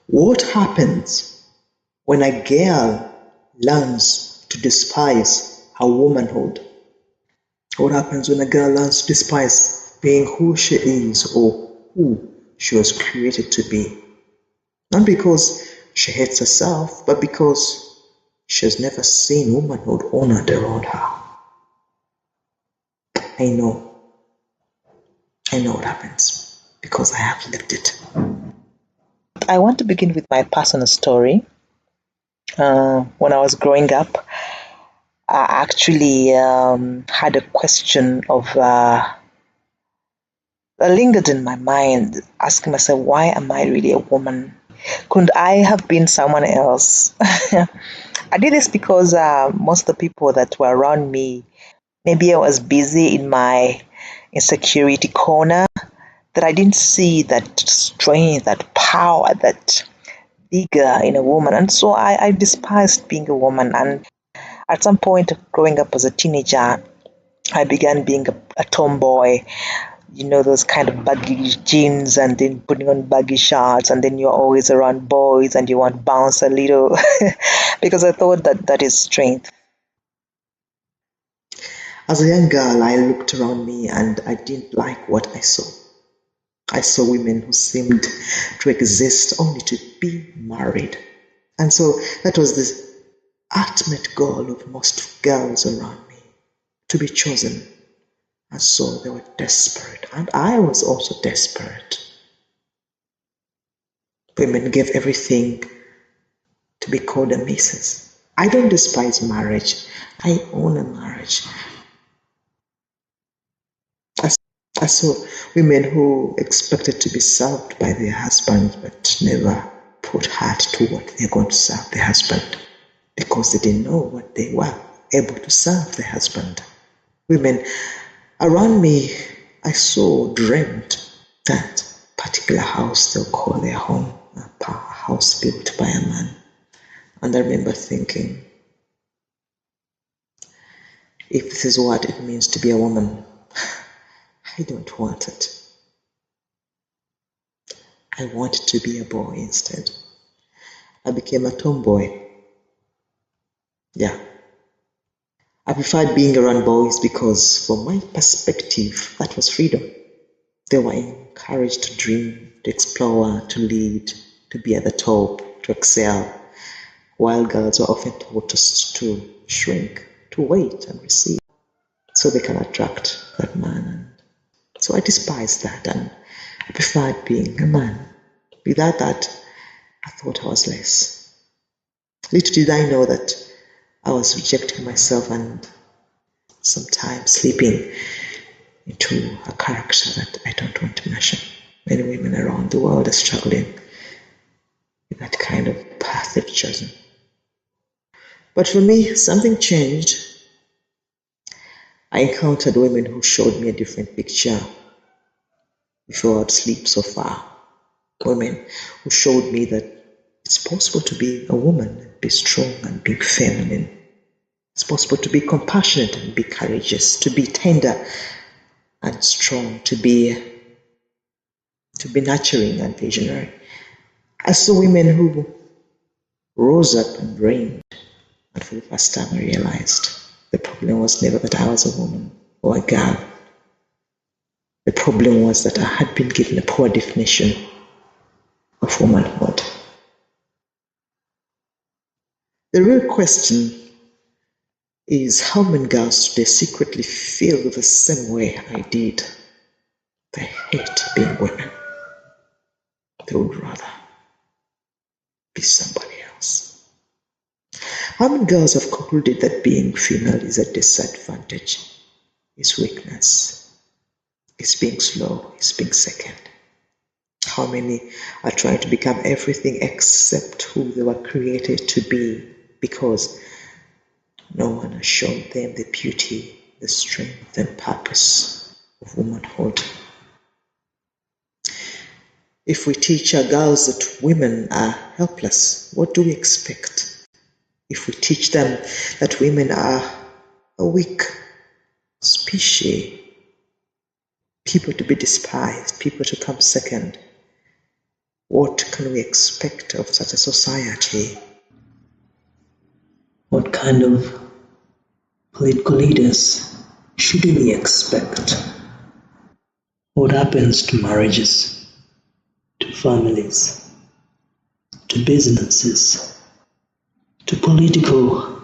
What happens when a girl learns to despise her womanhood? What happens when a girl learns to despise being who she is or who she was created to be? Not because she hates herself, but because she has never seen womanhood honored around her. I know what happens because I have lived it. I want to begin with my personal story. When I was growing up, I actually had a question of lingered in my mind, asking myself, why am I really a woman? Couldn't I have been someone else? I did this because most of the people that were around me, maybe I was busy in my insecurity corner, that I didn't see that strength, that power, that vigor in a woman. And so I despised being a woman. And at some point growing up as a teenager, I began being a tomboy. You know, those kind of baggy jeans and then putting on baggy shirts, and then you're always around boys and you want to bounce a little because I thought that is strength. As a young girl, I looked around me and I didn't like what I saw. I saw women who seemed to exist only to be married. And so that was the ultimate goal of most girls around me, to be chosen. And so they were desperate, and I was also desperate. Women gave everything to be called a missus. I don't despise marriage. I own a marriage. I saw women who expected to be served by their husbands but never put heart to what they're going to serve their husband because they didn't know what they were able to serve their husband. Women around me, I saw, dreamt that particular house they'll call their home, a house built by a man. And I remember thinking, if this is what it means to be a woman, I don't want it. I wanted to be a boy instead. I became a tomboy. Yeah. I preferred being around boys because, from my perspective, that was freedom. They were encouraged to dream, to explore, to lead, to be at the top, to excel, while girls were often taught to shrink, to wait and receive, so they can attract that man. So I despised that, and I preferred being a man. Without that, I thought I was less. Little did I know that I was rejecting myself and sometimes slipping into a character that I don't want to mention. Many women around the world are struggling with that kind of path they've chosen. But for me, something changed. I encountered women who showed me a different picture before I'd sleep so far. Women who showed me that it's possible to be a woman and be strong and be feminine. It's possible to be compassionate and be courageous, to be tender and strong, to be nurturing and visionary. I saw women who rose up and reigned, and for the first time I realized the problem was never that I was a woman or a girl. The problem was that I had been given a poor definition of womanhood. The real question is, how many girls today secretly feel the same way I did? They hate being women. They would rather be somebody else. How many girls have concluded that being female is a disadvantage, is weakness, is being slow, is being second? How many are trying to become everything except who they were created to be because no one has shown them the beauty, the strength, and purpose of womanhood? If we teach our girls that women are helpless, what do we expect? If we teach them that women are a weak species, people to be despised, people to come second, What can we expect of such a society? What kind of political leaders should we expect? What happens to marriages, to families, to businesses, to political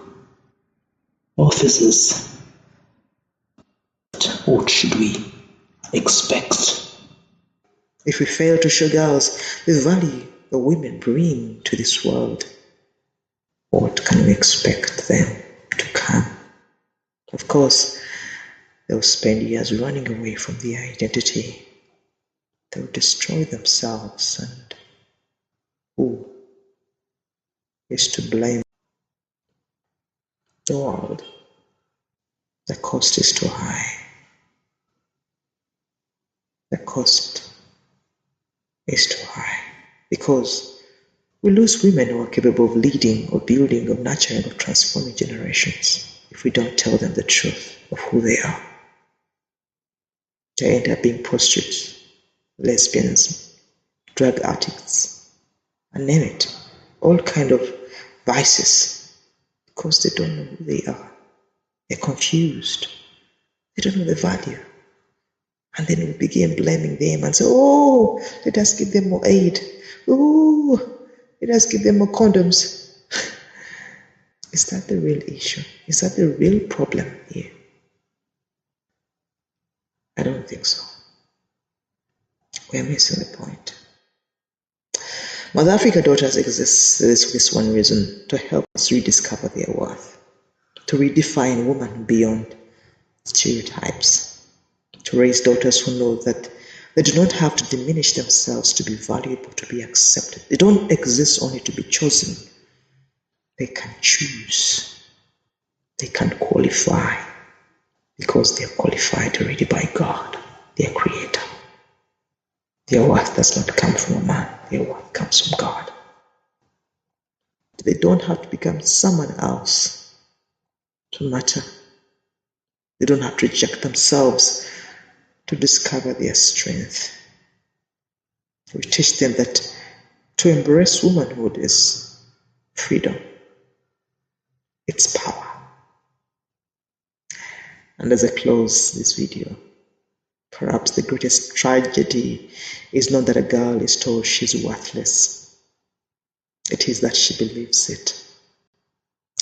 offices? What should we expect? If we fail to show girls the value the women bring to this world, what can we expect them to come? Of course, they'll spend years running away from their identity. They'll destroy themselves, and who is to blame? The world. The cost is too high. The cost is too high because we lose women who are capable of leading or building or nurturing or transforming generations if we don't tell them the truth of who they are. They end up being prostitutes, lesbians, drug addicts, and name it, all kind of vices, because they don't know who they are. They're confused. They don't know the value. And then we begin blaming them and say, oh, let us give them more aid. Oh, let us give them more condoms. Is that the real issue? Is that the real problem here? I don't think so. We're missing the point. Mother Africa Daughters exists for this one reason, to help us rediscover their worth, to redefine woman beyond stereotypes, to raise daughters who know that they do not have to diminish themselves to be valuable, to be accepted. They don't exist only to be chosen. They can choose. They can qualify because they are qualified already by God, their Creator. Their worth does not come from a man. Their worth comes from God. They don't have to become someone else to matter. They don't have to reject themselves to discover their strength. We teach them that to embrace womanhood is freedom. It's power. And as I close this video, perhaps the greatest tragedy is not that a girl is told she's worthless. It is that she believes it.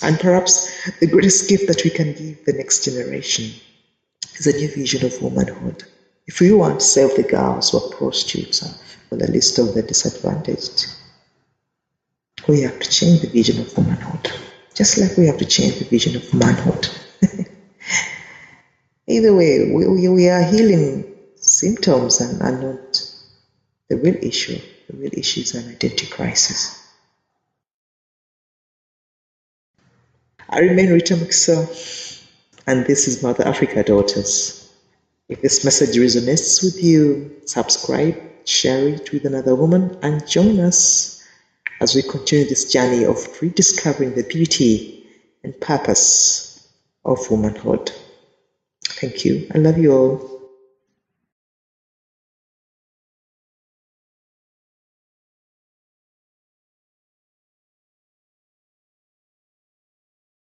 And perhaps the greatest gift that we can give the next generation is a new vision of womanhood. If we want to save the girls who are prostitutes on the list of the disadvantaged, we have to change the vision of womanhood, just like we have to change the vision of manhood. Either way, we are healing symptoms and not the real issue. The real issue is an identity crisis. I remain Rita Mukisa, and this is Mother Africa Daughters. If this message resonates with you, subscribe, share it with another woman, and join us as we continue this journey of rediscovering the beauty and purpose of womanhood. Thank you. I love you all.